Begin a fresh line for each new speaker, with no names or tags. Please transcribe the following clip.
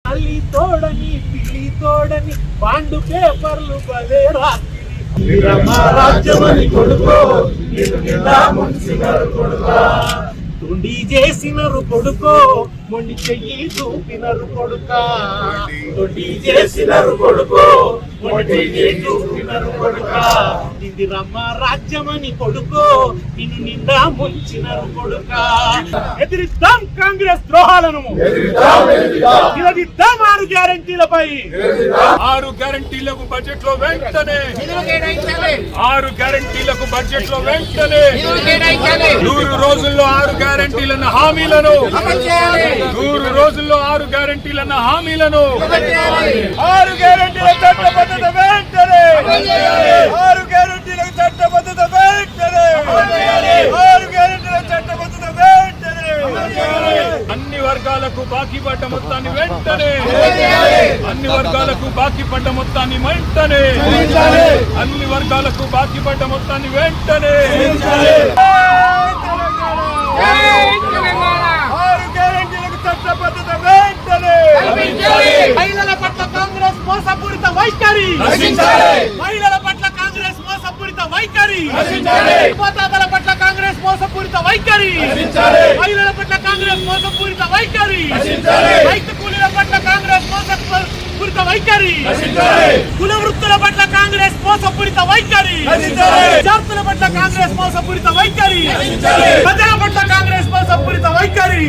అల్లి తోడని పిల్లి తోడని బాండు పేపర్లు బలే రాత్రి రాజ్యమని కొడుకో తుండి చేసినరు కొడుకో మొండి చెయ్యి చూపినరు కొడుక తొండి చేసినరు కొడుకో మొండి చెయ్యి చూపినరు కొడుక ఇది రమ్మ రాజ్యమని కొడుకో నిన్ను నిండా ముంచినరు కొడుక ఎదిరిద్దాం కాంగ్రెస్ ద్రోహాలను నిలదీద్దాం 6 గ్యారెంటీలపై
6 గ్యారెంటీలకు బడ్జెట్ లో వెంటనే 6 గ్యారెంటీలకు బడ్జెట్ లో వెంటనే 100 రోజుల్లో 6 గ్యారెంటీలన్న హామీలను 100 రోజుల్లో 6 గ్యారెంటీలన్న హామీలను 6 గ్యారెంటీల చట్టబద్ధత వెంటనే 6 గ్యారెంటీల చట్టబద్ధత వెంటనే 6 గ్యారెంటీల చట్టబద్ధత వెంటనే అన్ని వర్గాలకు బాకీ పడ్డ మొత్తాన్ని వెంటనే అన్ని వర్గాలకు బాకీ పడ్డ మొత్తాన్ని వెంటనే అన్ని వర్గాలకు బాకీ పడ్డ మొత్తాన్ని వెంటనే 6 గ్యారెంటీలకు చట్టబద్ధత వెంటనే
మహిళల పట్ల కాంగ్రెస్ మోసపూరిత వైఖరి మహిళల పట్ల కాంగ్రెస్ మోసపూరిత వైఖరి పోతాదల పట్ల కాంగ్రెస్ మోసపూరిత వైఖరి మహిళల పట్ల కాంగ్రెస్ మోసపూరిత వైఖరి రైతు కూలీల పట్ల కాంగ్రెస్ మోసపూరిత వైఖరి కుల వృత్తుల పట్ల కాంగ్రెస్ మోసపూరిత వైఖరి విద్యార్థుల పట్ల కాంగ్రెస్ మోసపూరిత వైఖరి ప్రజల పట్ల కాంగ్రెస్ మోసపూరిత వైఖరి